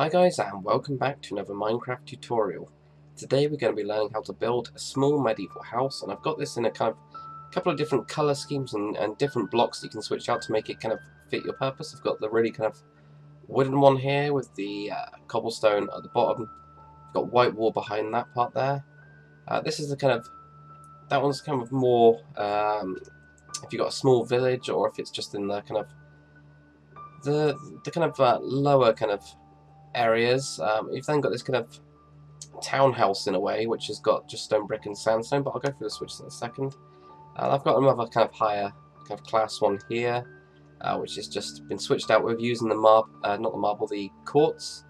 Hi guys, and welcome back to another Minecraft tutorial. Today we're going to be learning how to build a small medieval house, and I've got this in a couple of different colour schemes and different blocks that you can switch out to make it kind of fit your purpose. I've got the really kind of wooden one here with the cobblestone at the bottom. I've got white wall behind that part there. This is that one's kind of more if you've got a small village, or if it's just in the lower kind of areas. You've then got this kind of townhouse in a way, which has got just stone, brick and sandstone, but I'll go through the switches in a second. I've got another kind of higher kind of class one here, which has just been switched out with using the quartz.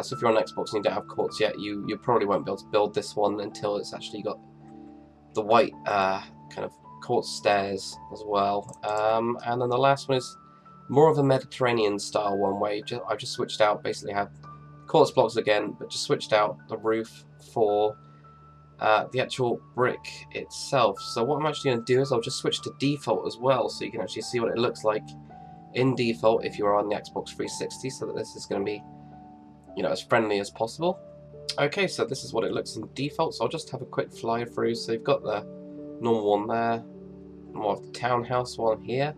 So if you're on Xbox and you don't have quartz yet, you probably won't be able to build this one until it's actually got the white kind of quartz stairs as well. And then the last one is more of a Mediterranean style one, where I've just switched out, basically have quartz blocks again, but just switched out the roof for the actual brick itself. So what I'm actually going to do is I'll just switch to default as well, so you can actually see what it looks like in default if you're on the Xbox 360, so that this is going to be, as friendly as possible. Okay, so this is what it looks in default, so I'll just have a quick fly through. So you've got the normal one there, more of the townhouse one here,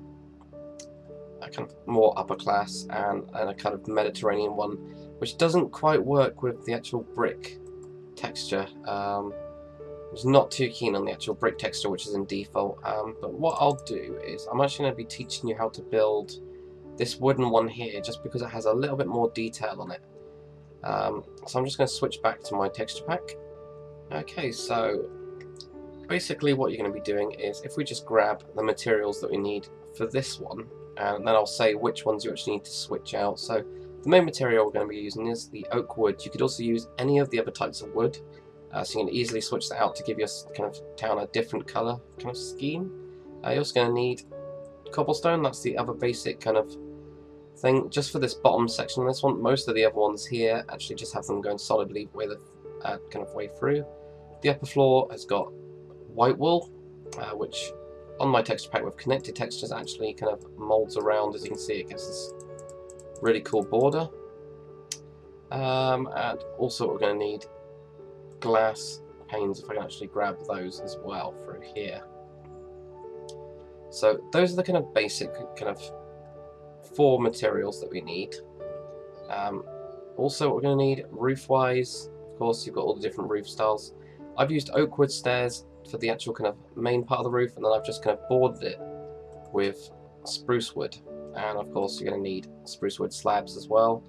a kind of more upper class, and a kind of Mediterranean one, which doesn't quite work with the actual brick texture. I was not too keen on the actual brick texture, which is in default, but what I'll do is I'm actually going to be teaching you how to build this wooden one here, just because it has a little bit more detail on it. So I'm just going to switch back to my texture pack. Okay, so basically what you're going to be doing is, if we just grab the materials that we need for this one, and then I'll say which ones you actually need to switch out. So the main material we're going to be using is the oak wood. You could also use any of the other types of wood, so you can easily switch that out to give your kind of town a different colour kind of scheme. You're also going to need cobblestone. That's the other basic kind of thing. Just for this bottom section of this one, most of the other ones here actually just have them going solidly with a kind of way through. The upper floor has got white wool, which on my texture pack with connected textures actually kind of molds around. As you can see, it gives this really cool border. And also we're going to need glass panes, if I can actually grab those as well through here. So those are the kind of basic kind of 4 materials that we need. Also what we're going to need roof wise, of course you've got all the different roof styles. I've used oak wood stairs for the actual kind of main part of the roof, and then I've just kind of bordered it with spruce wood, and of course you're going to need spruce wood slabs as well.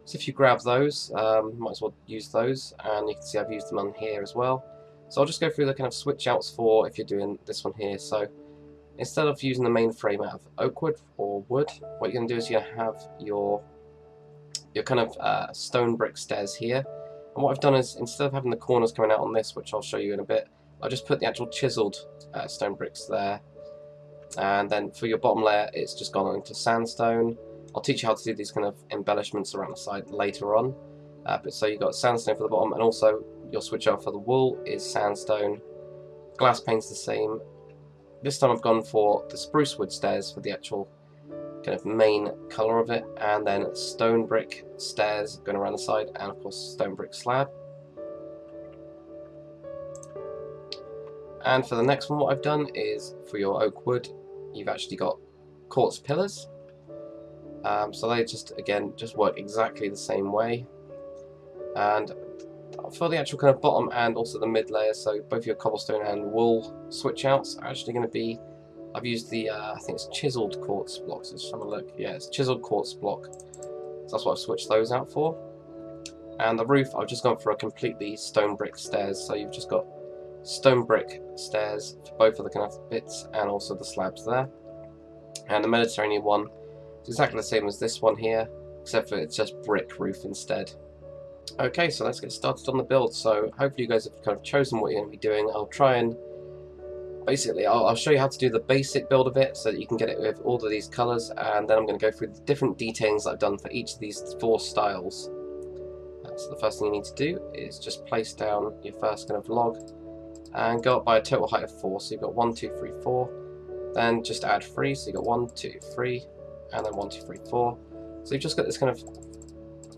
So if you grab those, might as well use those, and you can see I've used them on here as well. So I'll just go through the kind of switch outs for if you're doing this one here. So instead of using the main frame out of oak wood or wood, what you're going to do is you're going to have your kind of stone brick stairs here. And what I've done is, instead of having the corners coming out on this, which I'll show you in a bit, I'll just put the actual chiseled stone bricks there. And then for your bottom layer, it's just gone into sandstone. I'll teach you how to do these kind of embellishments around the side later on. But so you've got sandstone for the bottom, and also your switch out for the wool is sandstone. Glass pane's the same. This time I've gone for the spruce wood stairs for the actual kind of main colour of it, and then stone brick stairs going around the side, and of course stone brick slab. And for the next one, what I've done is, for your oak wood, you've actually got quartz pillars. So they just work exactly the same way. And for the actual kind of bottom and also the mid layer, so both your cobblestone and wool switch outs are actually going to be, I've used the I think it's chiseled quartz blocks. Let's have a look. Yeah, it's chiseled quartz block. So that's what I've switched those out for. And the roof, I've just gone for a completely stone brick stairs. So you've just got stone brick stairs for both of the kind of bits, and also the slabs there. And the Mediterranean one is exactly the same as this one here, except for it's just brick roof instead. Okay, so let's get started on the build. So hopefully you guys have kind of chosen what you're going to be doing. I'll try and basically I'll show you how to do the basic build of it, so that you can get it with all of these colours, and then I'm going to go through the different details that I've done for each of these 4 styles. So the first thing you need to do is just place down your first kind of log and go up by a total height of 4. So you've got 1, 2, 3, 4. Then just add 3. So you've got 1, 2, 3, and then 1, 2, 3, 4. So you've just got this kind of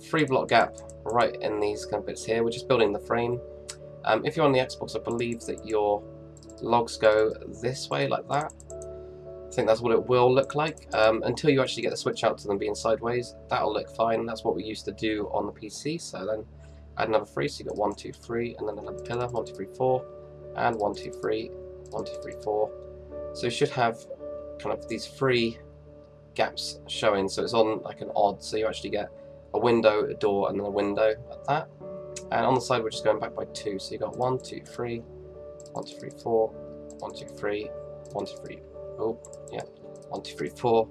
3 block gap right in these kind of bits here. We're just building the frame. If you're on the Xbox, I believe that your logs go this way, like that. I think that's what it will look like until you actually get the switch out to them being sideways. That'll look fine. That's what we used to do on the PC. So then add another 3, so you got 1, 2, 3, and then another pillar, 1, 2, 3, 4, and 1, 2, 3, 1, 2, 3, 4. So you should have kind of these 3 gaps showing, so it's on like an odd, so you actually get a window, a door, and then a window like that. And on the side we're just going back by 2, so you got 1, 2, 3, 1, 2, 3, 4, 1, 2, 3, 1, 2, 3, oh yeah, 1, 2, 3, 4,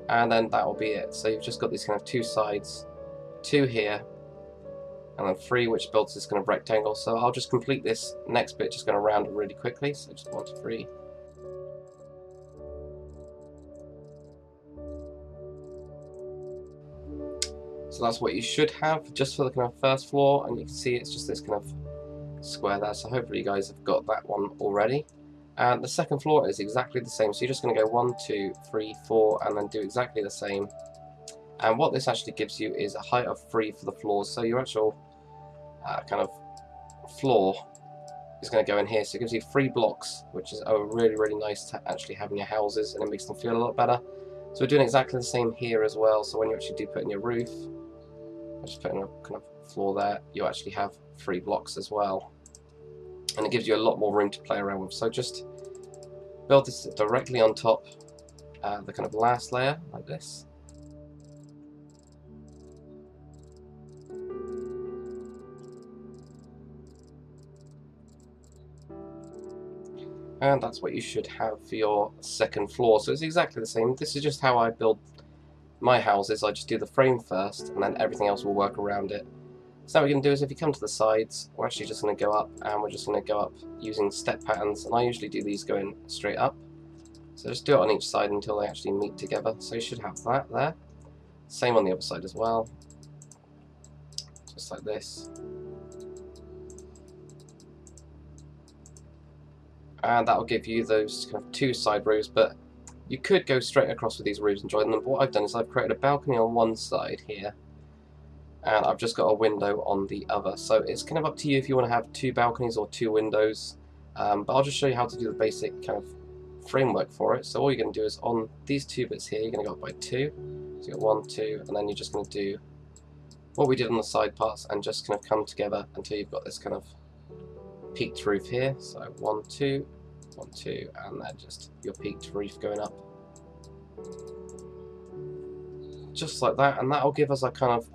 and then that will be it. So you've just got these kind of 2 sides, 2 here, and then 3, which builds this kind of rectangle. So I'll just complete this next bit, just going around it really quickly. So just 1, 2, 3. So that's what you should have just for the kind of first floor, and you can see it's just this kind of square there. So hopefully you guys have got that one already. And the second floor is exactly the same. So you're just going to go 1, 2, 3, 4, and then do exactly the same. And what this actually gives you is a height of 3 for the floors. So your actual kind of floor is going to go in here. So it gives you 3 blocks, which is really nice to actually have in your houses, and it makes them feel a lot better. So we're doing exactly the same here as well. So when you actually do put in your roof, just put in a kind of floor there, you actually have 3 blocks as well. And it gives you a lot more room to play around with. So just build this directly on top the kind of last layer, like this. And that's what you should have for your second floor. So it's exactly the same. This is just how I build my houses. I just do the frame first, and then everything else will work around it. So what we're going to do is, if you come to the sides, we're actually just going to go up, and we're just going to go up using step patterns, and I usually do these going straight up. So just do it on each side until they actually meet together. So you should have that there. Same on the other side as well. Just like this. And that will give you those kind of 2 side roofs, but you could go straight across with these roofs and join them. But what I've done is I've created a balcony on one side here, and I've just got a window on the other. So it's kind of up to you if you want to have 2 balconies or 2 windows, but I'll just show you how to do the basic kind of framework for it. So all you're going to do is on these 2 bits here, you're going to go up by 2, so you got 1, 2, and then you're just going to do what we did on the side parts and just kind of come together until you've got this kind of peaked roof here. So 1, 2, 1, 2, and then just your peaked roof going up, just like that, and that will give us a kind of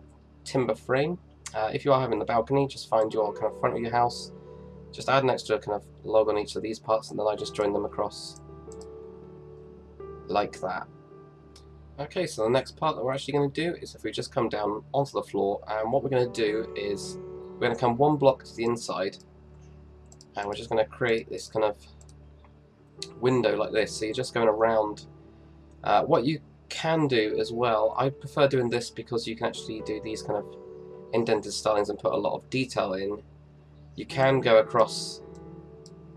timber frame. If you are having the balcony, just find your kind of front of your house, just add an extra kind of log on each of these parts, and then I just join them across like that. Okay, so the next part that we're actually going to do is if we just come down onto the floor, and what we're going to do is we're going to come 1 block to the inside, and we're just going to create this kind of window like this. So you're just going around. What you can do as well, I prefer doing this because you can actually do these kind of indented stylings and put a lot of detail in. You can go across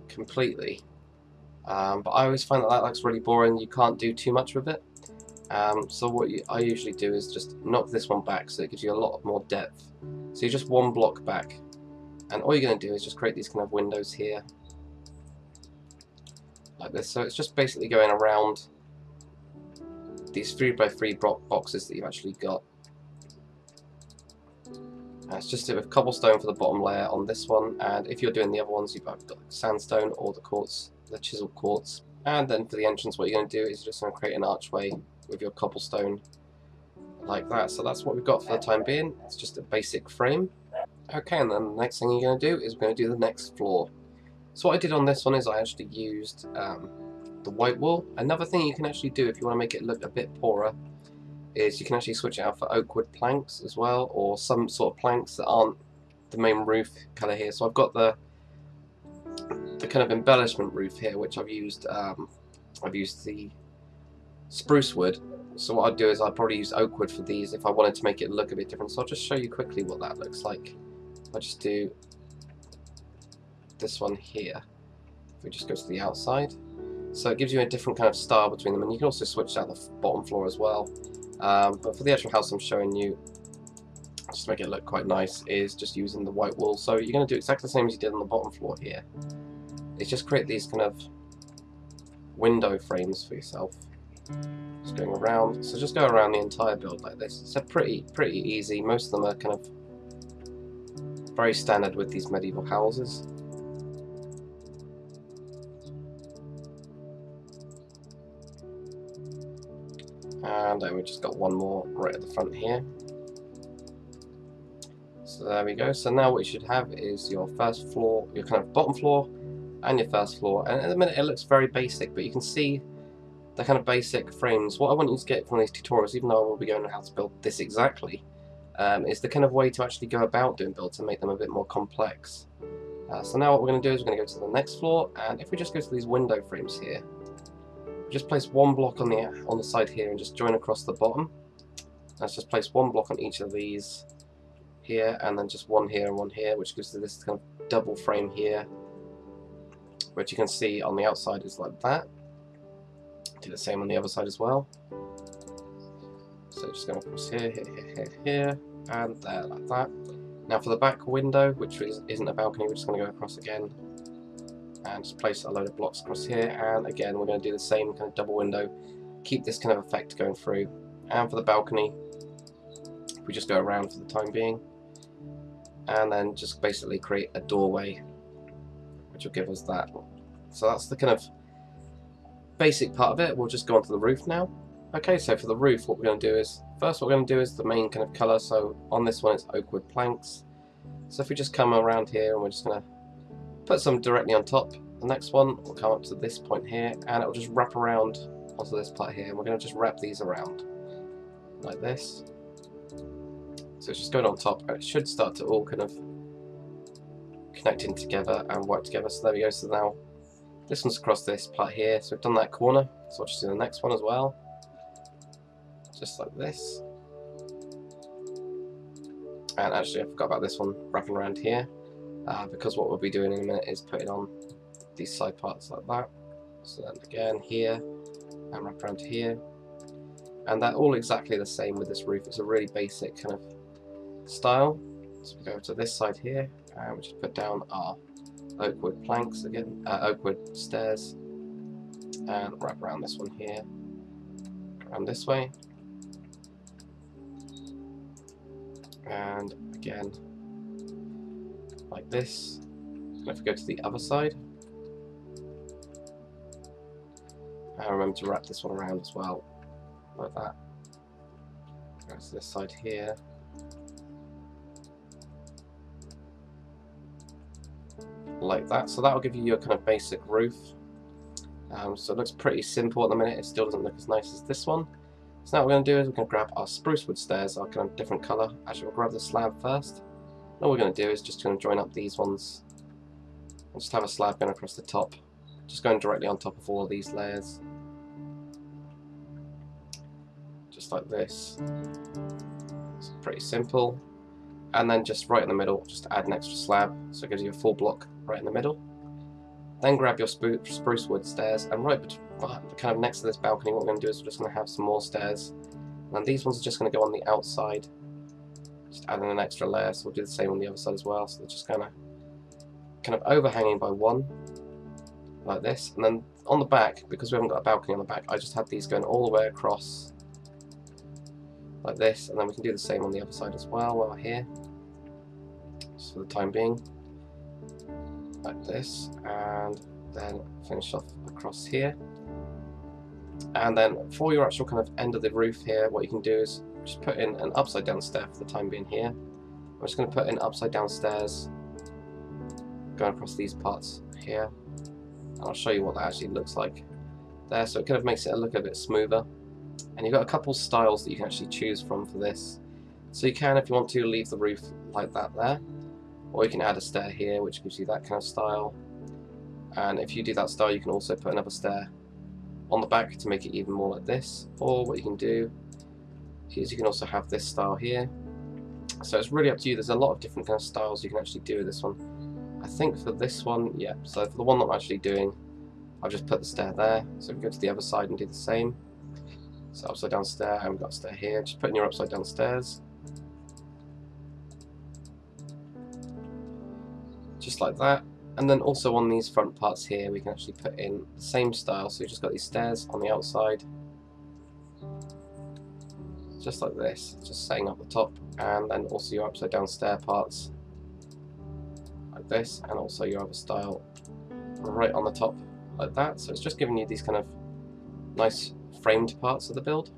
completely, but I always find that that looks really boring. You can't do too much with it. So what I usually do is just knock this one back, so it gives you a lot more depth. So you're just 1 block back, and all you're going to do is just create these kind of windows here like this. So it's just basically going around these 3x3 boxes that you've actually got. It's just with cobblestone for the bottom layer on this one, and if you're doing the other ones, you've got sandstone or the quartz, the chiseled quartz. And then for the entrance, what you're going to do is you're just going to create an archway with your cobblestone like that. So that's what we've got for the time being. It's just a basic frame. Okay, and then the next thing you're going to do is we're going to do the next floor. So what I did on this one is I actually used the white wool. Another thing you can actually do if you want to make it look a bit poorer is you can actually switch it out for oak wood planks as well, or some sort of planks that aren't the main roof colour here. So I've got the kind of embellishment roof here, which I've used the spruce wood. So what I'd do is I'd probably use oak wood for these if I wanted to make it look a bit different. So I'll just show you quickly what that looks like. I'll just do this one here. If we just go to the outside, so it gives you a different kind of style between them, and you can also switch out the bottom floor as well. But for the actual house I'm showing you just to make it look quite nice, is just using the white wool. So you're going to do exactly the same as you did on the bottom floor here. It's just create these kind of window frames for yourself. Just going around. So just go around the entire build like this. It's a pretty easy. Most of them are kind of very standard with these medieval houses. And then we've just got one more right at the front here. So there we go. So now what you should have is your first floor, your kind of bottom floor, and your first floor. And at the minute it looks very basic, but you can see the kind of basic frames. What I want you to get from these tutorials, even though I will be going on how to build this exactly, is the kind of way to actually go about doing builds and make them a bit more complex. So now what we're going to do is we're going to go to the next floor, and if we just go to these window frames here, just place one block on the side here and just join across the bottom. Let's just place one block on each of these here, and then just one here and one here, which gives us this kind of double frame here, which you can see on the outside is like that. Do the same on the other side as well. So just going across here, here, and there, like that. Now for the back window, which isn't a balcony, we're just going to go across again and just place a load of blocks across here, and again we're going to do the same kind of double window, keep this kind of effect going through. And for the balcony, we just go around for the time being, and then just basically create a doorway which will give us that. So that's the kind of basic part of it. We'll just go onto the roof now. Okay, so for the roof, what we're going to do is, first what we're going to do is the main kind of colour. So on this one it's oak wood planks. So if we just come around here and we're just going to put some directly on top, the next one will come up to this point here, and it will just wrap around onto this part here. And we're going to just wrap these around like this. So it's just going on top, and it should start to all kind of connecting together and work together. So there we go. So now this one's across this part here. So we've done that corner. So I'll just do the next one as well, just like this. And actually I forgot about this one wrapping around here, because what we'll be doing in a minute is putting on these side parts like that. So then again here, and wrap around here. And they're all exactly the same with this roof. It's a really basic kind of style. So we go to this side here, and we just put down our oak wood planks again, oak wood stairs, and wrap around this one here, around this way, and again like this. And if we go to the other side, and remember to wrap this one around as well, like that. Go to this side here, like that. So that will give you your kind of basic roof. So it looks pretty simple at the minute. It still doesn't look as nice as this one. So now what we're going to do is we're going to grab our spruce wood stairs, our kind of different colour. Actually, we'll grab the slab first. And all we're going to do is just going to join up these ones and just have a slab going across the top, just going directly on top of all of these layers, just like this. It's pretty simple. And then just right in the middle, just add an extra slab, so it gives you a full block right in the middle. Then grab your spruce wood stairs, and right kind of next to this balcony, what we're going to do is we're just going to have some more stairs. And these ones are just going to go on the outside, just adding an extra layer. So we'll do the same on the other side as well. So they're just kind of overhanging by one, like this. And then on the back, because we haven't got a balcony on the back, I just have these going all the way across, like this. And then we can do the same on the other side as well while we're here, just for the time being, like this. And then finish off across here. And then for your actual kind of end of the roof here, what you can do is just put in an upside down stair for the time being here. I'm just going to put in upside down stairs going across these parts here, and I'll show you what that actually looks like there. So it kind of makes it look a bit smoother, and you've got a couple styles that you can actually choose from for this. So you can, if you want to, leave the roof like that there, or you can add a stair here which gives you that kind of style. And if you do that style, you can also put another stair on the back to make it even more like this. Or what you can do is you can also have this style here. So it's really up to you. There's a lot of different kind of styles you can actually do with this one. I think for this one, yeah, so for the one that I'm actually doing, I've just put the stair there. So if we go to the other side and do the same, so upside down stair, and we've got a stair here, just put in your upside down stairs, just like that. And then also on these front parts here, we can actually put in the same style. So you've just got these stairs on the outside, just like this, just setting up the top, and then also your upside down stair parts, like this, and also your other style right on the top, like that. So it's just giving you these kind of nice framed parts of the build.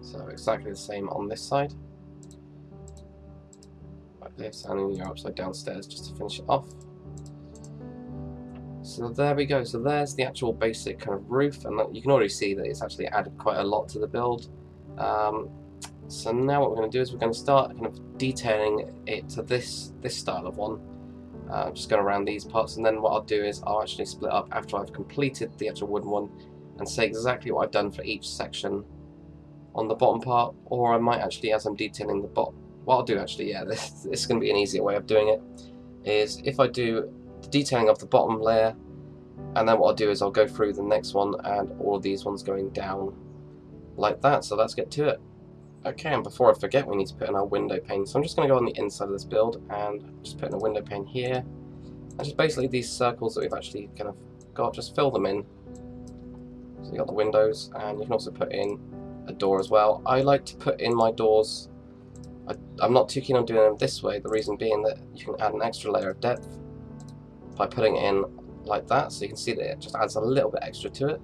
So exactly the same on this side, like this, and then your upside down stairs just to finish it off. So there we go. So there's the actual basic kind of roof, and you can already see that it's actually added quite a lot to the build. So now what we're going to do is we're going to start kind of detailing it to this style of one. Just going around these parts, and then what I'll do is I'll actually split up after I've completed the actual wooden one and say exactly what I've done for each section on the bottom part, or I might actually, as I'm detailing the bottom, what I'll do actually, yeah, this is going to be an easier way of doing it, is if I do the detailing of the bottom layer, and then what I'll do is I'll go through the next one and all of these ones going down like that. So let's get to it. Okay, and before I forget, we need to put in our window pane. So I'm just going to go on the inside of this build and just put in a window pane here, and just basically these circles that we've actually kind of got, just fill them in. So you got the windows, and you can also put in a door as well. I like to put in my doors, I'm not too keen on doing them this way, the reason being that you can add an extra layer of depth by putting it in like that, so you can see that it just adds a little bit extra to it.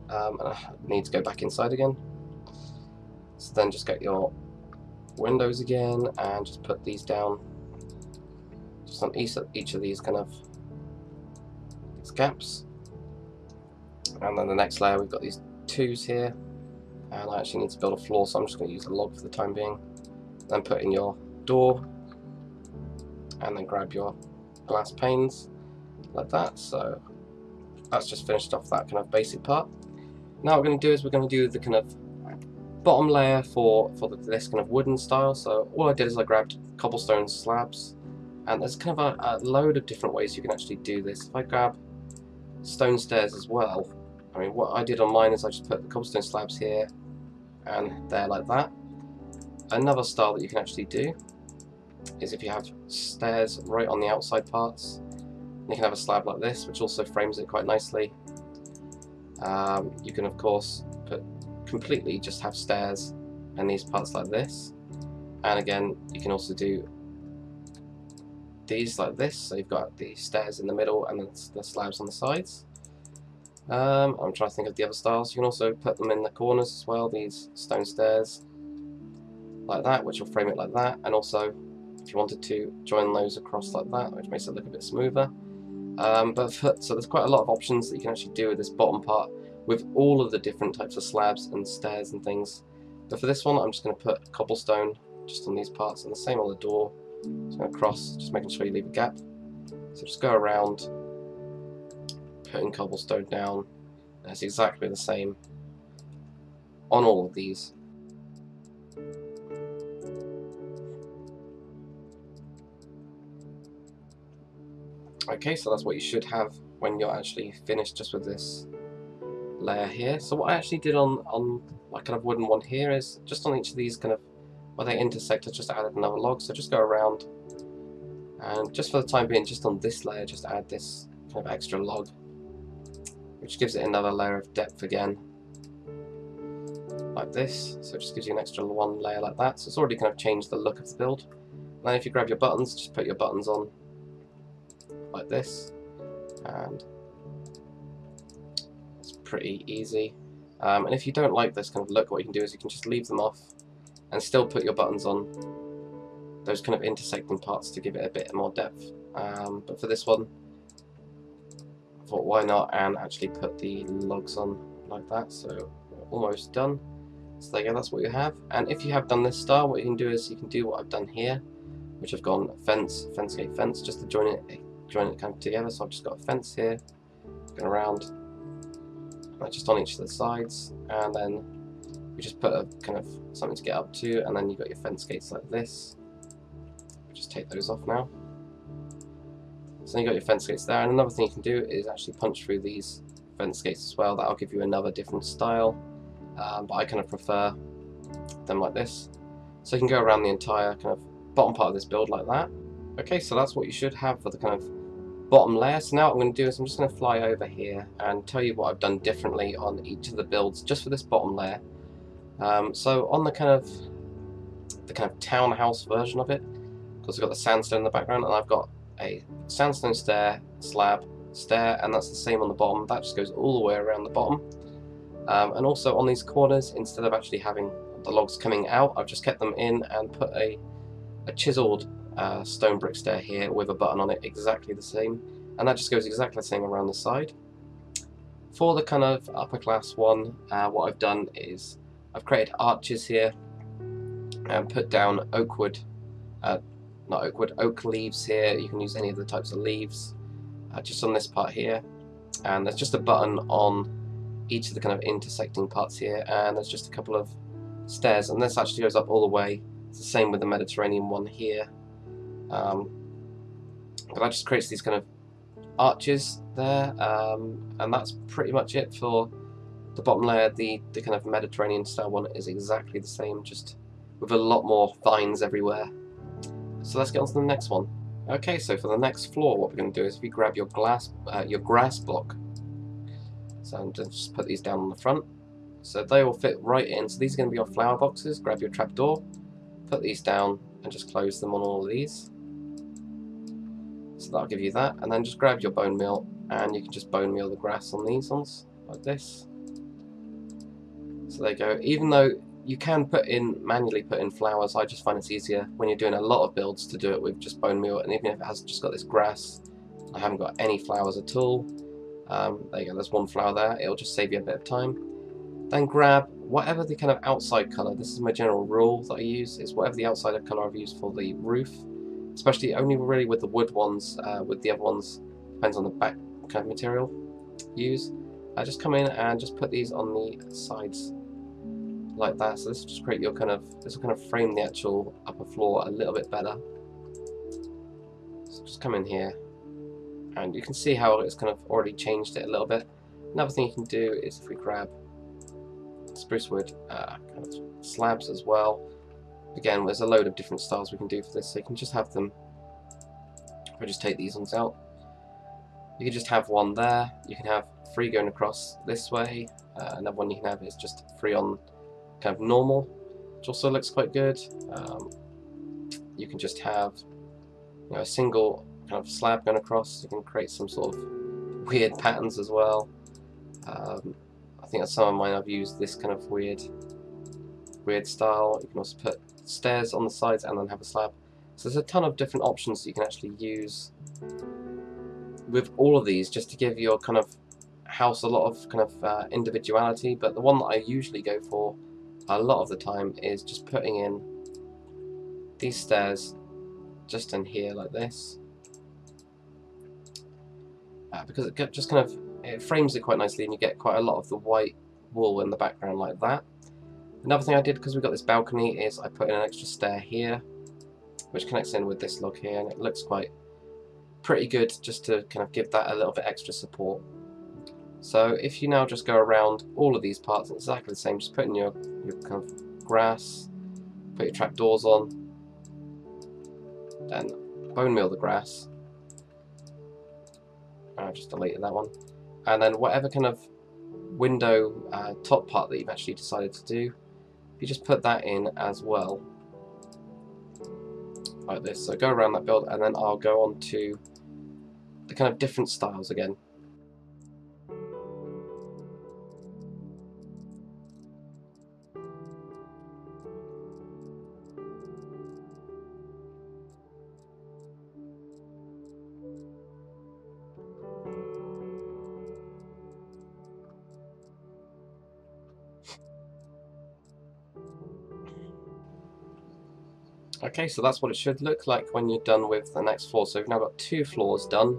And I need to go back inside again. So then just get your windows again and just put these down just on each of these kind of these gaps. And then the next layer we've got these twos here, and I actually need to build a floor, so I'm just going to use a log for the time being. Then put in your door, and then grab your glass panes like that. So that's just finished off that kind of basic part. Now what we're going to do is we're going to do the kind of bottom layer for this kind of wooden style. So all I did is I grabbed cobblestone slabs, and there's kind of a load of different ways you can actually do this. If I grab stone stairs as well, I mean, what I did on mine is I just put the cobblestone slabs here and there like that. Another style that you can actually do is if you have stairs right on the outside parts, you can have a slab like this, which also frames it quite nicely. You can of course completely just have stairs and these parts like this, and again you can also do these like this, so you've got the stairs in the middle and then the slabs on the sides. I'm trying to think of the other styles. You can also put them in the corners as well, these stone stairs like that, which will frame it like that, and also if you wanted to join those across like that, which makes it look a bit smoother. So there's quite a lot of options that you can actually do with this bottom part with all of the different types of slabs and stairs and things. But for this one I'm just going to put cobblestone just on these parts, and the same on the door. Just going to cross, just making sure you leave a gap. So just go around, putting cobblestone down, and it's exactly the same on all of these. Okay, so that's what you should have when you're actually finished just with this layer here. So what I actually did on my kind of wooden one here is just on each of these kind of where they intersect, I just added another log. So just go around, and just for the time being, just on this layer, just add this kind of extra log, which gives it another layer of depth again, like this. So it just gives you an extra one layer like that. So it's already kind of changed the look of the build. And then if you grab your buttons, just put your buttons on like this, and it's pretty easy. And if you don't like this kind of look, what you can do is you can just leave them off and still put your buttons on those kind of intersecting parts to give it a bit more depth. But for this one, I thought why not, and actually put the logs on like that. So we're almost done. So there you go, that's what you have. And if you have done this style, what you can do is you can do what I've done here, which I've gone fence gate fence, just to join it kind of together. So I've just got a fence here, going around, just on each of the sides, and then we just put a kind of something to get up to, and then you've got your fence gates like this. Just take those off now. So you've got your fence gates there, and another thing you can do is actually punch through these fence gates as well. That'll give you another different style, but I kind of prefer them like this. So you can go around the entire kind of bottom part of this build like that. Okay, so that's what you should have for the kind of bottom layer. So now what I'm going to do is I'm just going to fly over here and tell you what I've done differently on each of the builds just for this bottom layer. So on the kind of townhouse version of it, because I've got the sandstone in the background, and I've got a sandstone stair, slab, stair, and that's the same on the bottom. That just goes all the way around the bottom. And also on these corners, instead of actually having the logs coming out, I've just kept them in and put a chiseled stone brick stair here with a button on it, exactly the same, and that just goes exactly the same around the side. For the kind of upper class one, what I've done is I've created arches here and put down oak leaves here. You can use any of the types of leaves, just on this part here, and there's just a button on each of the kind of intersecting parts here, and there's just a couple of stairs, and this actually goes up all the way. It's the same with the Mediterranean one here, but that just creates these kind of arches there, and that's pretty much it for the bottom layer. The kind of Mediterranean style one is exactly the same, just with a lot more vines everywhere. So let's get on to the next one. Okay, so for the next floor, what we're going to do is if you grab your grass block, so I'm just put these down on the front, so they will fit right in. So these are going to be your flower boxes. Grab your trapdoor, put these down, and just close them on all of these. So that'll give you that, and then just grab your bone meal, and you can just bone meal the grass on these ones like this. So there you go. Even though you can manually put in flowers, I just find it's easier when you're doing a lot of builds to do it with just bone meal. And even if it has just got this grass, I haven't got any flowers at all. There you go, there's one flower there. It'll just save you a bit of time. Then grab whatever the kind of outside colour. This is my general rule that I use, is whatever the outside colour I've used for the roof, especially only really with the wood ones. With the other ones, depends on the back kind of material you use. I just come in and just put these on the sides like that. So this will just create your this will kind of frame the actual upper floor a little bit better. So just come in here, and you can see how it's kind of already changed it a little bit. Another thing you can do is if we grab spruce wood kind of slabs as well. Again, there's a load of different styles we can do for this, so you can just have them. If I just take these ones out, you can just have one there. You can have 3 going across this way. Another one you can have is just 3 on kind of normal, which also looks quite good. You can just have a single kind of slab going across. You can create some sort of weird patterns as well. I think that's some of mine. I've used this kind of weird style. You can also put stairs on the sides and then have a slab. So there's a ton of different options that you can actually use with all of these, just to give your kind of house a lot of kind of individuality. But the one that I usually go for a lot of the time is just putting in these stairs just in here like this, because it just kind of frames it quite nicely, and you get quite a lot of the white wool in the background like that. Another thing I did, because we've got this balcony, is I put in an extra stair here, which connects in with this log here, and it looks pretty good, just to kind of give that a little bit extra support. So if you now just go around all of these parts, it's exactly the same. Just put in your kind of grass, put your trapdoors on, then bone meal the grass. I just deleted that one, and then whatever kind of window top part that you've actually decided to do, you just put that in as well, like this. So go around that build, and then I'll go on to the kind of different styles again. Okay, so that's what it should look like when you're done with the next floor. So we've now got 2 floors done.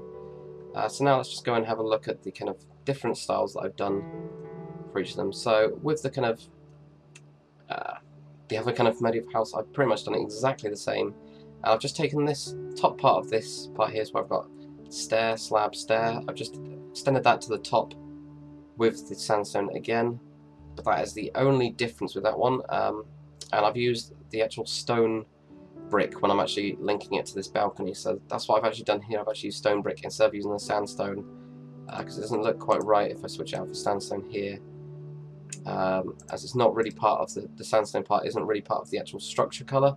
So now let's just go and have a look at the kind of different styles that I've done for each of them. So with the kind of the other kind of medieval house, I've pretty much done exactly the same. I've just taken this top part of this part here, so I've got stair, slab, stair. I've just extended that to the top with the sandstone again, but that is the only difference with that one. And I've used the actual stone brick when I'm actually linking it to this balcony. So that's what I've actually done here. I've actually used stone brick instead of using the sandstone, because it doesn't look quite right if I switch out for sandstone here, as it's not really part of the sandstone part isn't really part of the actual structure colour.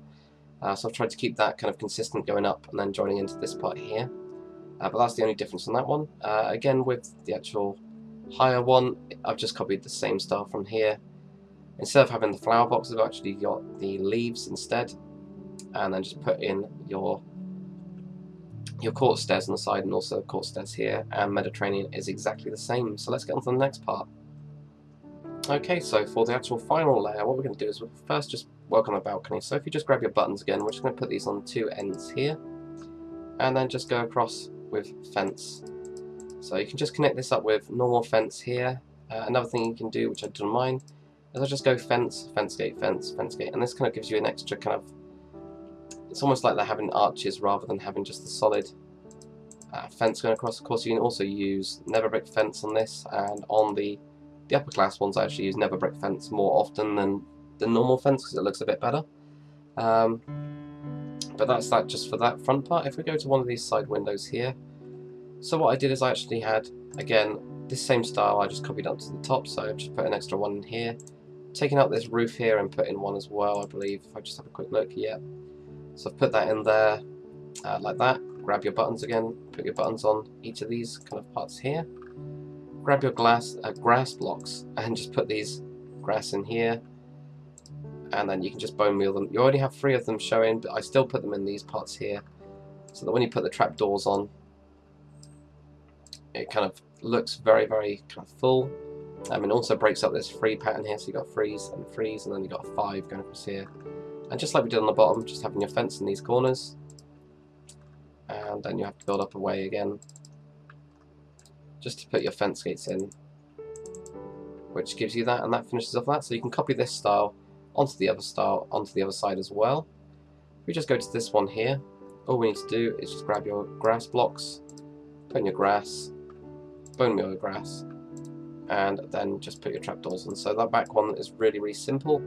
So I've tried to keep that kind of consistent going up and then joining into this part here. But that's the only difference on that one. Again, with the actual higher one, I've just copied the same style from here. Instead of having the flower boxes, I've actually got the leaves instead, and then just put in your court stairs on the side and also court stairs here, and Mediterranean is exactly the same. So let's get on to the next part. Okay, so for the actual final layer, what we're going to do is we'll first just work on the balcony. So if you just grab your buttons again, we're just going to put these on two ends here, and then just go across with fence. So you can just connect this up with normal fence here. Another thing you can do, which I did on mine, is I just go fence, fence gate, fence, fence gate, and this kind of gives you an extra kind of, it's almost like they're having arches rather than having just the solid fence going across. Of course, you can also use never brick fence on this, and on the upper class ones I actually use never brick fence more often than the normal fence because it looks a bit better. But that's that just for that front part. If we go to one of these side windows here, so what I did is I actually had, again, this same style I just copied up to the top, so I've just put an extra one in here, taken out this roof here and put in one as well, I believe, if I just have a quick look. Yeah, so I've put that in there like that. Grab your buttons again, put your buttons on each of these kind of parts here, grab your grass blocks and just put these grass in here, and then you can just bone meal them. You already have 3 of them showing, but I still put them in these parts here so that when you put the trapdoors on, it kind of looks very, very kind of full. It also breaks up this 3 pattern here, so you got 3s and 3s, and then you got a 5 going across here. And just like we did on the bottom, just having your fence in these corners, and then you have to build up a way again, just to put your fence gates in, which gives you that, and that finishes off that. So you can copy this style onto the other style, onto the other side as well. If we just go to this one here, all we need to do is just grab your grass blocks, put in your grass, bone meal your grass, and then just put your trapdoors in. So that back one is really, really simple.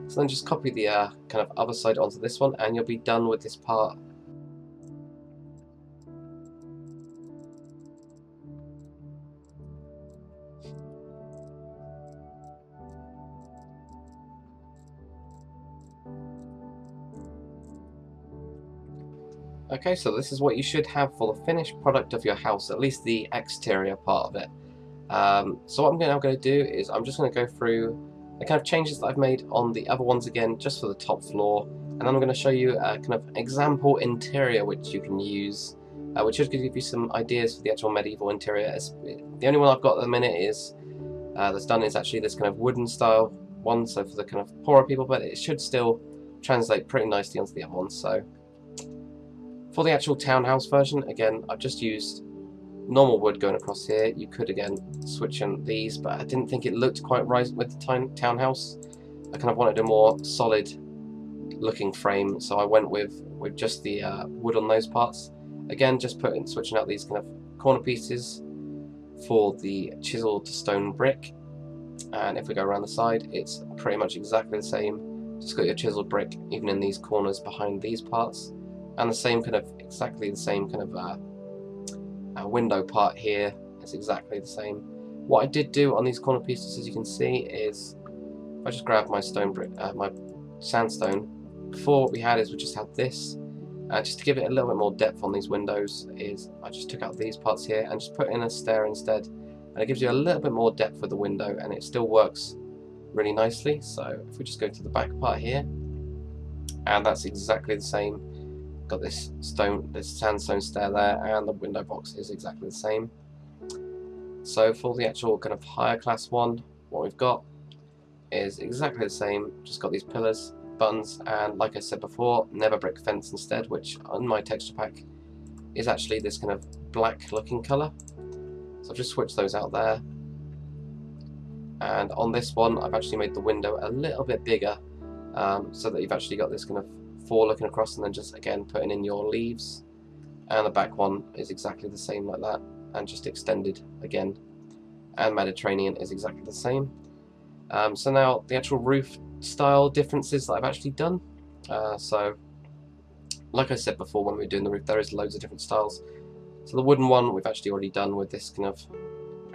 So then just copy the kind of other side onto this one, and you'll be done with this part. Okay, so this is what you should have for the finished product of your house, at least the exterior part of it. So what I'm now going to do is I'm just going to go through the kind of changes that I've made on the other ones again, just for the top floor, and then I'm going to show you a kind of example interior which you can use, which should give you some ideas for the actual medieval interior. The only one I've got at the minute is that's done is actually this kind of wooden style one, so for the kind of poorer people, but it should still translate pretty nicely onto the other ones. So for the actual townhouse version, again, I've just used normal wood going across here. You could again switch in these, but I didn't think it looked quite right with the townhouse. I kind of wanted a more solid looking frame, so I went with just the wood on those parts. Again, just switching out these kind of corner pieces for the chiseled stone brick, and if we go around the side, it's pretty much exactly the same. Just got your chiseled brick even in these corners behind these parts, and the same kind of exactly the same kind of window part here is exactly the same. What I did do on these corner pieces, as you can see, is if I just grab my stone brick, my sandstone, before what we had is we just had this, just to give it a little bit more depth on these windows, is I just took out these parts here and just put in a stair instead, and it gives you a little bit more depth with the window, and it still works really nicely. So if we just go to the back part here, and that's exactly the same. Got this sandstone stair there, and the window box is exactly the same. So for the actual kind of higher class one, what we've got is exactly the same. Just got these pillars, buttons, and like I said before, never brick fence instead, which on my texture pack is actually this kind of black looking colour. So I've just switched those out there, and on this one I've actually made the window a little bit bigger, so that you've actually got this kind of four looking across, and then just again putting in your leaves, and the back one is exactly the same like that, and just extended again, and Mediterranean is exactly the same. So now the actual roof style differences that I've actually done. So like I said before when we were doing the roof, there is loads of different styles. So the wooden one we've actually already done with this kind of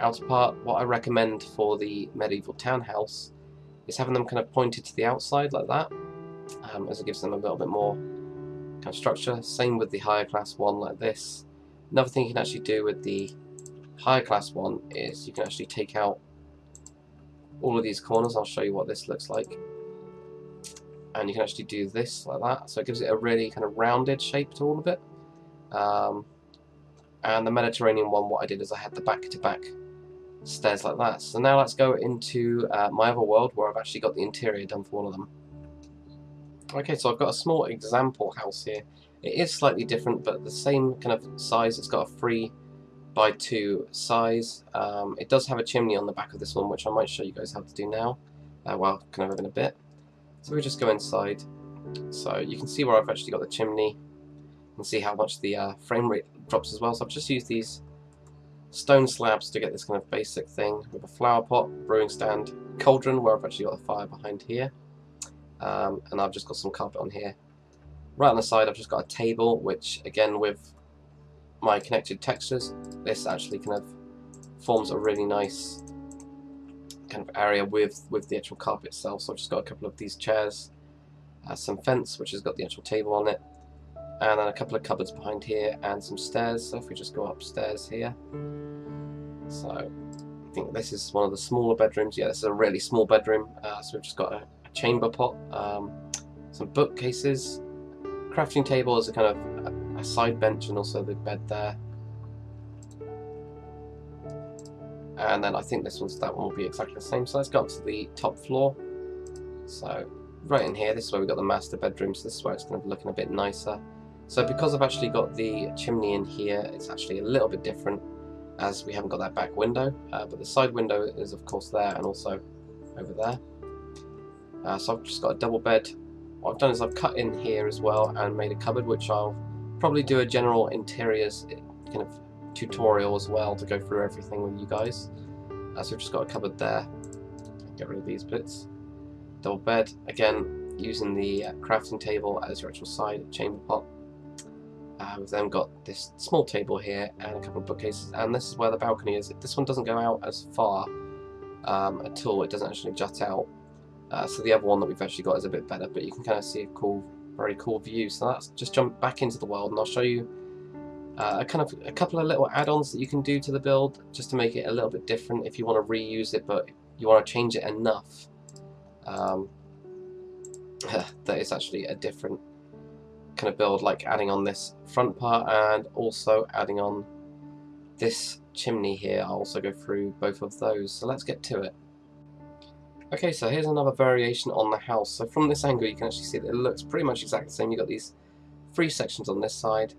outer part. What I recommend for the medieval townhouse is having them kind of pointed to the outside like that, as it gives them a little bit more kind of structure. Same with the higher class one like this. Another thing you can actually do with the higher class one is you can actually take out all of these corners. I'll show you what this looks like. And you can actually do this like that, so it gives it a really kind of rounded shape to all of it. And the Mediterranean one, what I did is I had the back-to-back stairs like that. So now let's go into my other world where I've actually got the interior done for one of them. Okay, so I've got a small example house here. It is slightly different, but the same kind of size. It's got a 3x2 size. It does have a chimney on the back of this one, which I might show you guys how to do now. Well, kind of in a bit. So we just go inside. So you can see where I've actually got the chimney, and see how much the frame rate drops as well. So I've just used these stone slabs to get this kind of basic thing with a flower pot, brewing stand, cauldron where I've actually got the fire behind here, and I've just got some carpet on here. Right on the side I've just got a table, which again with my connected textures, this actually kind of forms a really nice kind of area with the actual carpet itself. So I've just got a couple of these chairs, some fence which has got the actual table on it, and then a couple of cupboards behind here and some stairs. So if we just go upstairs here, so I think this is one of the smaller bedrooms. Yeah, this is a really small bedroom. So we've just got a chamber pot, some bookcases, crafting table as a kind of a side bench, and also the bed there. And then I think that one will be exactly the same. So let's go up to the top floor. So right in here, this is where we've got the master bedroom. So this is where it's kind of looking a bit nicer. So because I've actually got the chimney in here, it's actually a little bit different, as we haven't got that back window. But the side window is of course there, and also over there. So I've just got a double bed. What I've done is I've cut in here as well and made a cupboard, which I'll probably do a general interiors kind of tutorial as well to go through everything with you guys. So we've just got a cupboard there. Get rid of these bits. Double bed, again using the crafting table as your actual side chamber pot. We've then got this small table here and a couple of bookcases, and this is where the balcony is. This one doesn't go out as far at all. It doesn't actually jut out. So the other one that we've actually got is a bit better, but you can kind of see a very cool view. So let's just jump back into the world, and I'll show you a couple of little add-ons that you can do to the build just to make it a little bit different if you want to reuse it, but you want to change it enough that it's actually a different kind of build, like adding on this front part and also adding on this chimney here. I'll also go through both of those, so let's get to it. Okay, so here's another variation on the house. So from this angle you can actually see that it looks pretty much exactly the same. You've got these 3 sections on this side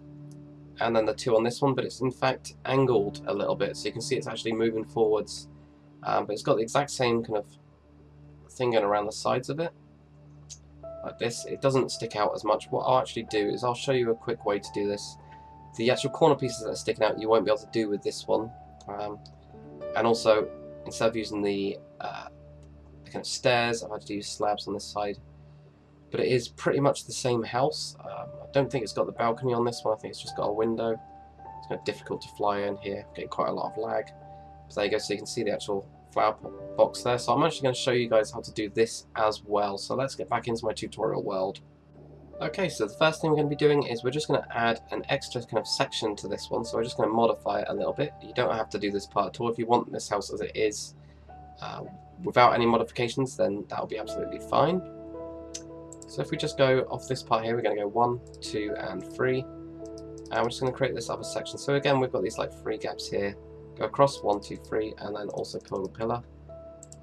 and then the 2 on this one, but it's in fact angled a little bit, so you can see it's actually moving forwards, but it's got the exact same kind of thing going around the sides of it like this. It doesn't stick out as much. What I'll actually do is I'll show you a quick way to do this. The actual corner pieces that are sticking out you won't be able to do with this one, and also instead of using the kind of stairs, I've had to use slabs on this side, but it is pretty much the same house. I don't think it's got the balcony on this one. I think it's just got a window. It's kind of difficult to fly in here, getting quite a lot of lag. But there you go, so you can see the actual flower box there. So I'm actually going to show you guys how to do this as well. So let's get back into my tutorial world. Okay, so the first thing we're going to be doing is we're just going to add an extra kind of section to this one. So we're just going to modify it a little bit. You don't have to do this part at all. If you want this house as it is, without any modifications, then that'll be absolutely fine. So if we just go off this part here, we're going to go 1, 2 and 3, and we're just going to create this other section. So again, we've got these like 3 gaps here. Go across 1, 2, 3, and then also pillar to pillar,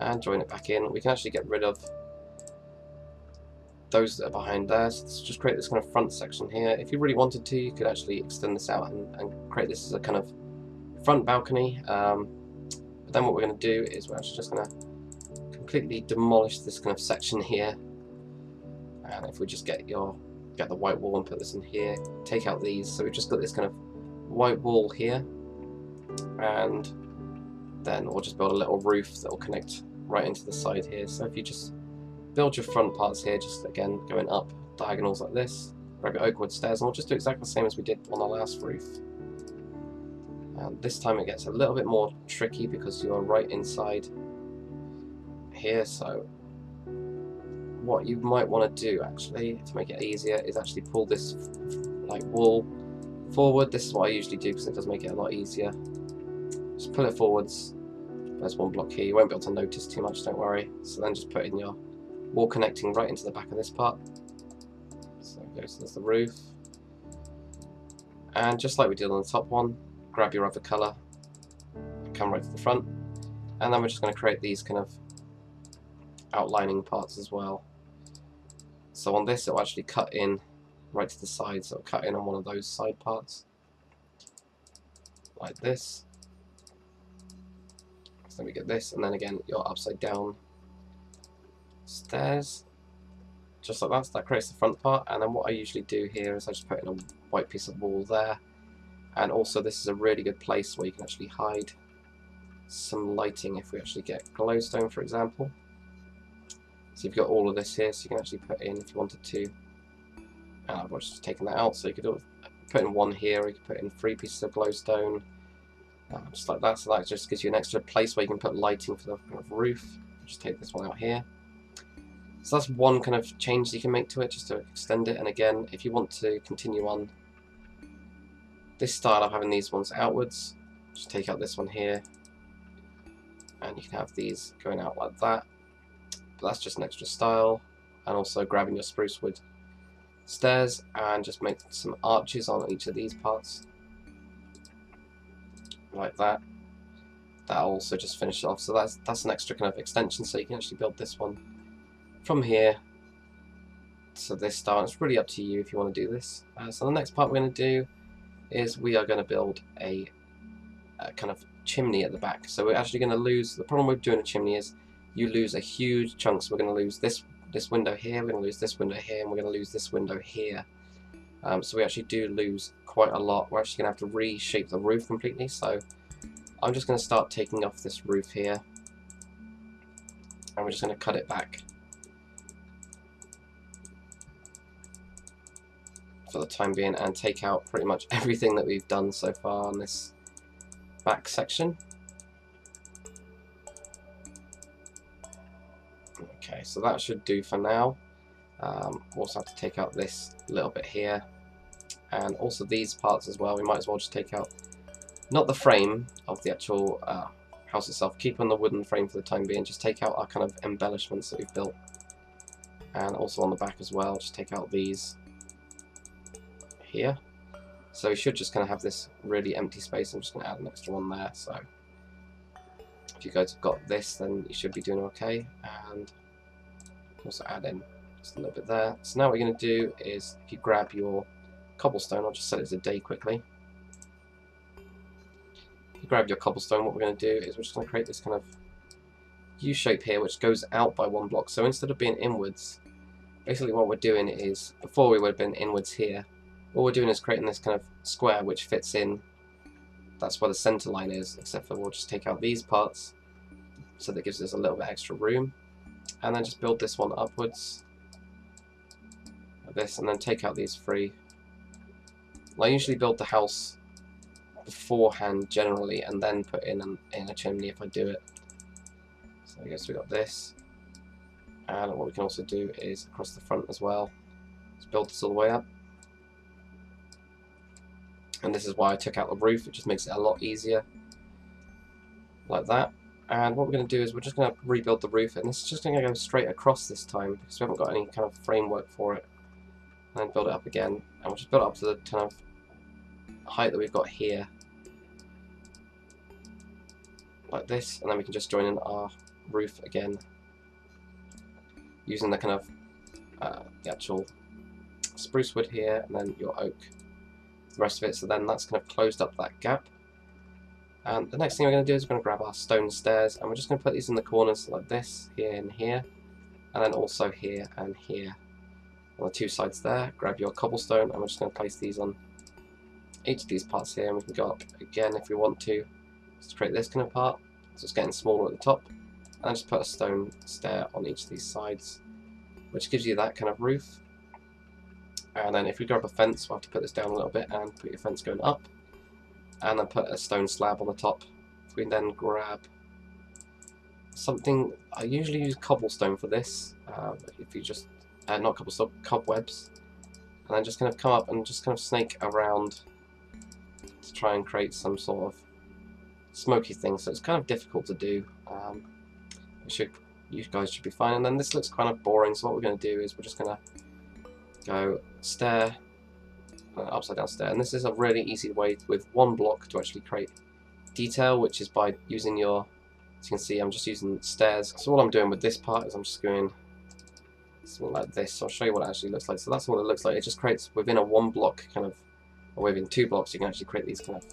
and join it back in. We can actually get rid of those that are behind there. So let's just create this kind of front section here. If you really wanted to, you could actually extend this out and create this as a kind of front balcony. But then what we're going to do is we're actually just going to completely demolish this kind of section here. And if we just get the white wall and put this in here, take out these, so we've just got this kind of white wall here, and then we'll just build a little roof that will connect right into the side here. So if you just build your front parts here, just again going up diagonals like this, grab your oak wood stairs, and we'll just do exactly the same as we did on the last roof. And this time it gets a little bit more tricky because you are right inside here, so what you might want to do actually to make it easier is actually pull this like wall forward. This is what I usually do because it does make it a lot easier. Just pull it forwards. There's one block here, you won't be able to notice too much, don't worry. So then just put in your wall connecting right into the back of this part. So there's the roof. And just like we did on the top one, grab your other colour and come right to the front. And then we're just going to create these kind of outlining parts as well. So on this it'll actually cut in right to the side, so it'll cut in on one of those side parts. Like this. So then we get this, and then again your upside down stairs. Just like that, so that creates the front part. And then what I usually do here is I just put in a white piece of wall there. And also this is a really good place where you can actually hide some lighting if we actually get glowstone, for example. So you've got all of this here, so you can actually put in if you wanted to. And I've just taken that out, so you could put in one here, or you could put in 3 pieces of glowstone, just like that. So that just gives you an extra place where you can put lighting for the kind of roof. Just take this one out here. So that's one kind of change you can make to it, just to extend it. And again, if you want to continue on this style of having these ones outwards, just take out this one here, and you can have these going out like that. But that's just an extra style. And also grabbing your spruce wood stairs and just make some arches on each of these parts like that. That'll also just finish it off. So that's an extra kind of extension, so you can actually build this one from here to this style. It's really up to you if you want to do this. So the next part we're going to do is we are going to build a kind of chimney at the back. So we're actually going to lose, the problem with doing a chimney is you lose a huge chunk. So we're going to lose this window here, we're going to lose this window here, and we're going to lose this window here. So we actually do lose quite a lot. We're actually going to have to reshape the roof completely. So I'm just going to start taking off this roof here, and we're just going to cut it back for the time being and take out pretty much everything that we've done so far on this back section. Okay, so that should do for now. Also have to take out this little bit here, and also these parts as well. We might as well just take out, not the frame of the actual house itself, keep on the wooden frame for the time being, just take out our kind of embellishments that we've built. And also on the back as well, just take out these here. So we should just kind of have this really empty space. I'm just going to add an extra one there. So if you guys have got this, then you should be doing okay. And also add in just a little bit there. So now what you're going to do is, if you grab your cobblestone, I'll just set it as a day quickly. If you grab your cobblestone, what we're going to do is we're just going to create this kind of U shape here, which goes out by 1 block. So instead of being inwards, basically what we're doing is, before we would have been inwards here, all we're doing is creating this kind of square which fits in. That's where the center line is, except for we'll just take out these parts, so that gives us a little bit extra room. And then just build this one upwards like this, and then take out these 3. I usually build the house beforehand generally, and then put in a chimney if I do it. So I guess we got this, and what we can also do is across the front as well. Let's build this all the way up. And this is why I took out the roof. It just makes it a lot easier, like that. And what we're going to do is we're just going to rebuild the roof, and this is just going to go straight across this time because we haven't got any kind of framework for it. And then build it up again, and we'll just build it up to the kind of height that we've got here, like this, and then we can just join in our roof again using the kind of the actual spruce wood here, and then your oak, the rest of it. So then that's kind of closed up that gap. And the next thing we're going to do is we're going to grab our stone stairs, and we're just going to put these in the corners like this, here and here, and then also here and here on the 2 sides there. Grab your cobblestone, and we're just going to place these on each of these parts here, and we can go up again if we want to, just to create this kind of part. So it's getting smaller at the top, and then just put a stone stair on each of these sides, which gives you that kind of roof. And then if we grab a fence, we'll have to put this down a little bit and put your fence going up. And then put a stone slab on the top. If we then grab something, I usually use cobblestone for this. If you just, not cobblestone, cobwebs. And then just kind of come up and just kind of snake around to try and create some sort of smoky thing. So it's kind of difficult to do. You guys should be fine. And then this looks kind of boring, so what we're going to do is we're just going to go stair, upside down stair. And this is a really easy way with one block to actually create detail, which is by using your, as you can see, I'm just using stairs. So what I'm doing with this part is I'm just going something like this. So I'll show you what it actually looks like. So that's what it looks like. It just creates within a one block kind of, or within 2 blocks, you can actually create these kind of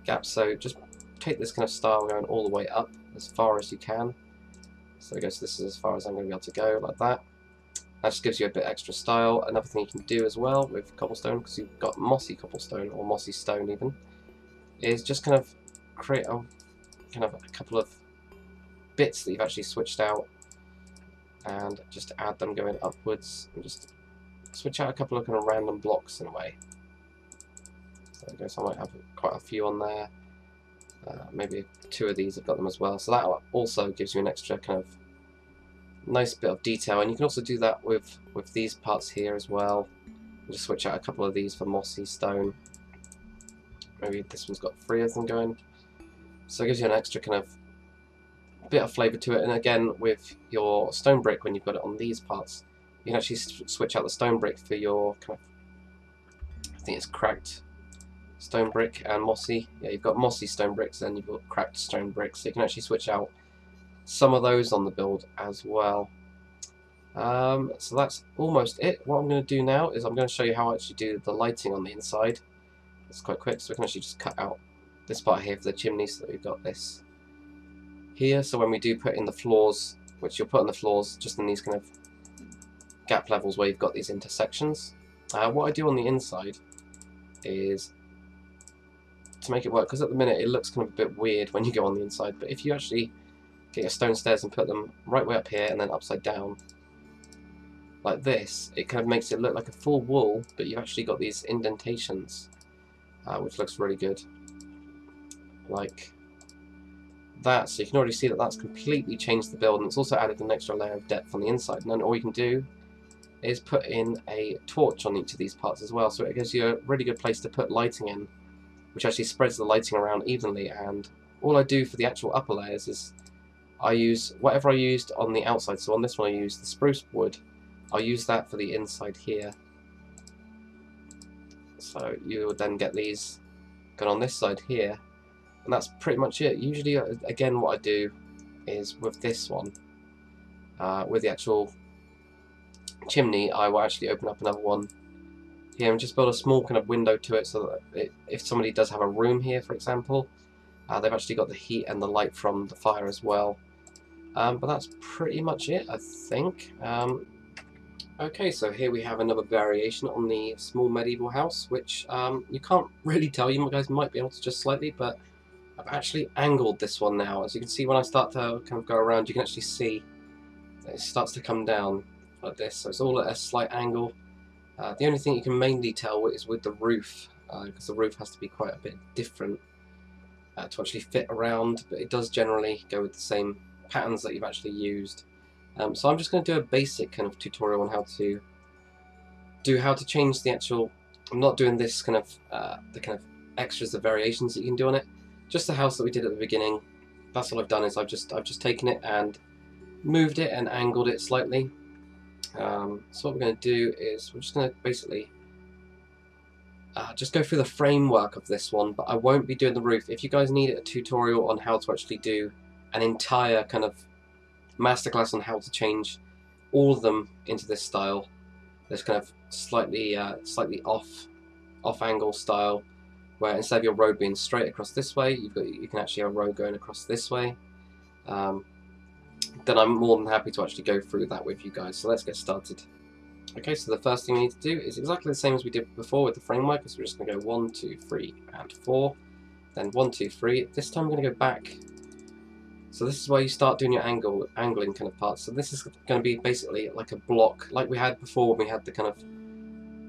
gaps. So just take this kind of style going all the way up as far as you can. So I guess this is as far as I'm going to be able to go, like that. That just gives you a bit extra style. Another thing you can do as well with cobblestone, because you've got mossy cobblestone, or mossy stone even, is just kind of create a couple of bits that you've actually switched out, and just add them going upwards, and just switch out a couple of kind of random blocks in a way. So I guess I might have quite a few on there. Maybe 2 of these have got them as well. So that also gives you an extra kind of nice bit of detail, and you can also do that with these parts here as well. And just switch out a couple of these for mossy stone. Maybe this one's got 3 of them going. So it gives you an extra kind of bit of flavour to it. And again, with your stone brick, when you've got it on these parts, you can actually switch out the stone brick for your kind of, I think it's cracked stone brick and mossy. Yeah, you've got mossy stone bricks and you've got cracked stone bricks, so you can actually switch out some of those on the build as well. So that's almost it. What I'm going to do now is I'm going to show you how I actually do the lighting on the inside. It's quite quick, so we can actually just cut out this part here for the chimney, so that we've got this here. So when we do put in the floors, which you'll put on the floors just in these kind of gap levels where you've got these intersections, what I do on the inside is to make it work, because at the minute it looks kind of a bit weird when you go on the inside, but if you actually get your stone stairs and put them right way up here and then upside down like this, it kind of makes it look like a full wall, but you've actually got these indentations, which looks really good, like that. So you can already see that that's completely changed the build, and it's also added an extra layer of depth on the inside. And then all you can do is put in a torch on each of these parts as well, so it gives you a really good place to put lighting in, which actually spreads the lighting around evenly. And all I do for the actual upper layers is I use whatever I used on the outside. So on this one I use the spruce wood, I'll use that for the inside here. So you would then get these going on this side here, and that's pretty much it. Usually, again, what I do is with this one, with the actual chimney, I will actually open up another one here and just build a small kind of window to it, so that if somebody does have a room here, for example, they've actually got the heat and the light from the fire as well. But that's pretty much it, I think. Okay, so here we have another variation on the small medieval house, which you can't really tell. You guys might be able to just slightly, but I've actually angled this one now. As you can see, when I start to kind of go around, you can actually see that it starts to come down like this. So it's all at a slight angle. The only thing you can mainly tell is with the roof, because the roof has to be quite a bit different to actually fit around, but it does generally go with the same patterns that you've actually used. So I'm just going to do a basic kind of tutorial on how to change the actual. I'm not doing this kind of the kind of extras, the variations that you can do on it. Just the house that we did at the beginning. That's all I've done, is I've just taken it and moved it and angled it slightly. So what we're going to do is we're just going to basically just go through the framework of this one, but I won't be doing the roof. If you guys need a tutorial on how to actually do an entire kind of masterclass on how to change all of them into this style, this kind of slightly off angle style, where instead of your road being straight across this way, you can actually have a road going across this way, then I'm more than happy to actually go through that with you guys. So let's get started. Okay, so the first thing we need to do is exactly the same as we did before with the framework. So we're just going to go 1, 2, 3, and 4, then 1, 2, 3. This time I'm going to go back. So this is where you start doing your angling kind of parts. So this is going to be basically like a block, like we had before when we had the kind of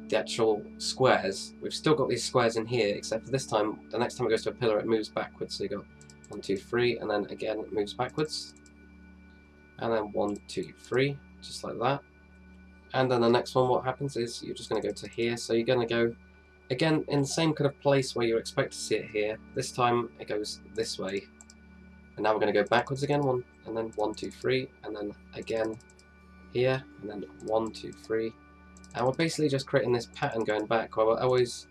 the actual squares, we've still got these squares in here, except for this time, the next time it goes to a pillar, it moves backwards. So you got 1, 2, 3, and then again it moves backwards, and then 1, 2, 3, just like that. And then the next one, what happens is you're just going to go to here. So you're going to go again in the same kind of place where you expect to see it here. This time it goes this way, and now we're going to go backwards again. One, and then 1, 2, 3, and then again here, and then 1, 2, 3. And we're basically just creating this pattern going back, where we're always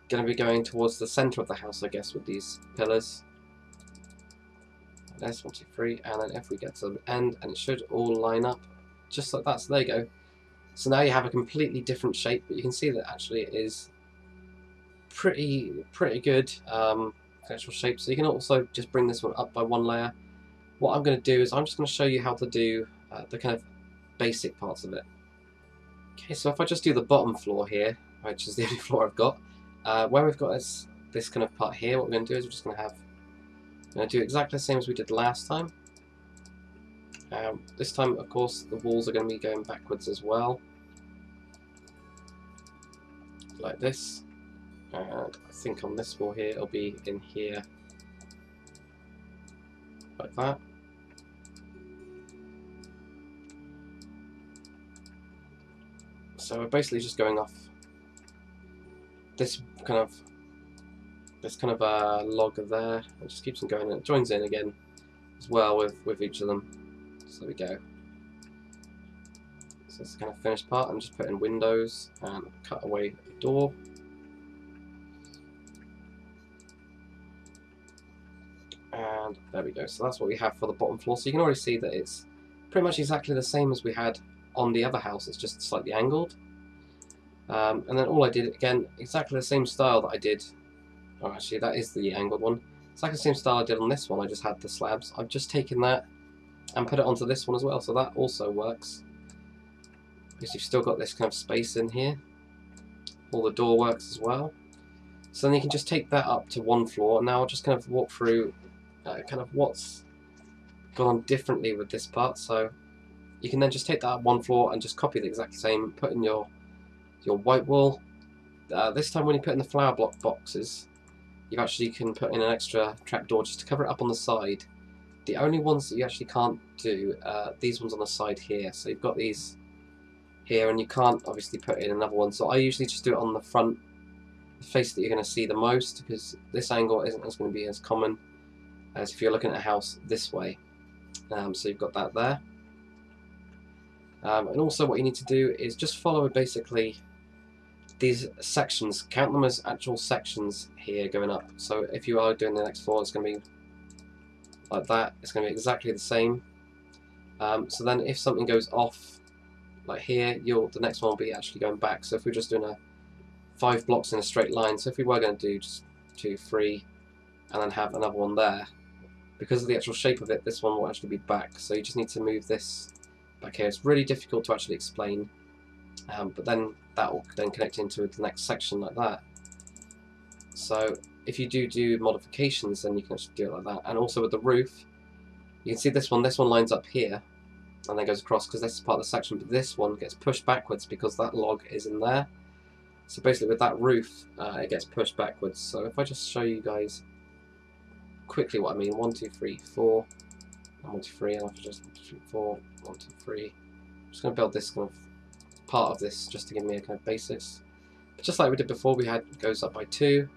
going to be going towards the center of the house, I guess, with these pillars. There's 1, 2, 3, and then if we get to the end, and it should all line up just like that. So there you go. So now you have a completely different shape, but you can see that actually it is pretty good actual shape. So you can also just bring this one up by 1 layer. What I'm going to do is I'm just going to show you how to do the kind of basic parts of it. Okay, so if I just do the bottom floor here, which is the only floor I've got, where we've got this kind of part here, what we're going to do is we're just going to do exactly the same as we did last time. This time, of course, the walls are going to be going backwards as well, like this. And I think on this wall here, it'll be in here, like that. So we're basically just going off this kind of log there. It just keeps on going, and it joins in again as well with each of them. So there we go. So this is the kind of finished part. I'm just putting windows and cut away a door. And there we go. So that's what we have for the bottom floor. So you can already see that it's pretty much exactly the same as we had on the other house. It's just slightly angled. And then all I did, again, exactly the same style that I did. Oh, actually, that is the angled one. It's like the same style I did on this one. I just had the slabs. I've just taken that and put it onto this one as well, so that also works, because you've still got this kind of space in here. All the door works as well. So then you can just take that up to 1 floor, and now I'll just kind of walk through kind of what's gone differently with this part. So you can then just take that up 1 floor and just copy the exact same, put in your white wool. This time when you put in the flower block boxes, you actually can put in an extra trapdoor just to cover it up on the side. The only ones that you actually can't do, these ones on the side here. So you've got these here, and you can't obviously put in another one. So I usually just do it on the front, the face that you're going to see the most, because this angle isn't going to be as common as if you're looking at a house this way. So you've got that there. And also what you need to do is just follow basically these sections, count them as actual sections here going up. So if you are doing the next floor, it's going to be like that. It's going to be exactly the same. So then if something goes off like here, the next one will be actually going back. So if we're just doing a 5 blocks in a straight line, so if we were going to do just 2, 3 and then have another one there, because of the actual shape of it, this one will actually be back. So you just need to move this back here. It's really difficult to actually explain, but then that will then connect into the next section like that. So if you do modifications, then you can actually do it like that. And also with the roof, you can see this one lines up here and then goes across, because this is part of the section, but this one gets pushed backwards because that log is in there. So basically with that roof, it gets pushed backwards. So if I just show you guys quickly what I mean, 1, 2, 3, 4, and 1, 2, 3, and I'll just 1, 2, 3, 4, 1, 2, 3. I'm just going to build this kind of part of this just to give me a kind of basis. But just like we did before, we had goes up by 2,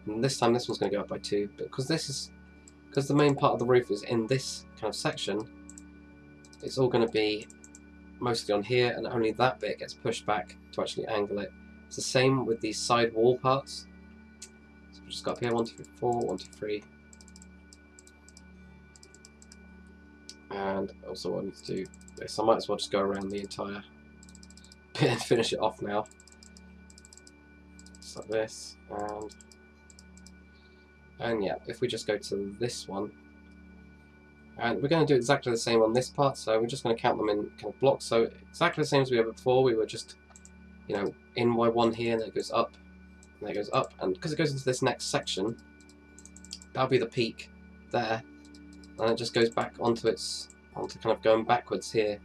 and this time this one's going to go up by 2. But because the main part of the roof is in this kind of section, it's all going to be mostly on here, and only that bit gets pushed back to actually angle it. It's the same with these side wall parts. So we'll just go up here, 1, 2, 3, 4, 1, 2, 3. And also what I need to do this, I might as well just go around the entire bit and finish it off now. Just like this, and yeah, if we just go to this one, and we're going to do exactly the same on this part, so we're just going to count them in kind of blocks. So exactly the same as we had before, we were just, you know, in Y1 here, and then it goes up, and then it goes up, and because it goes into this next section, that'll be the peak there, and it just goes back onto kind of going backwards here.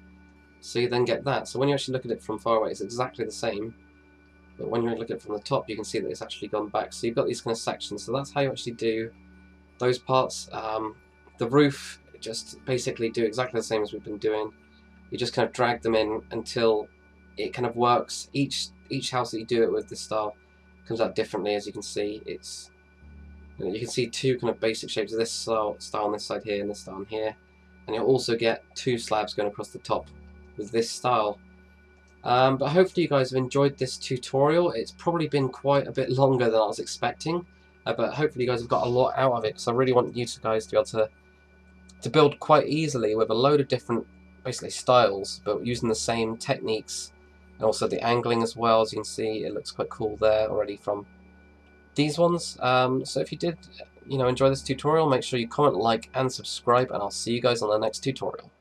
So you then get that. So when you actually look at it from far away, it's exactly the same. but when you look at it from the top, you can see that it's actually gone back. So you've got these kind of sections. So that's how you actually do those parts. The roof, just basically do exactly the same as we've been doing. You just kind of drag them in until it kind of works. Each house that you do it with this style comes out differently. As you can see, you can see two kind of basic shapes of this style on this side here and this style on here, and you'll also get two slabs going across the top with this style. But hopefully you guys have enjoyed this tutorial. It's probably been quite a bit longer than I was expecting, but hopefully you guys have got a lot out of it, because I really want you guys to be able to build quite easily with a load of different basically styles, but using the same techniques, and also the angling as well. As you can see, it looks quite cool there already from these ones. So if you did enjoy this tutorial, make sure you comment, like and subscribe, and I'll see you guys on the next tutorial.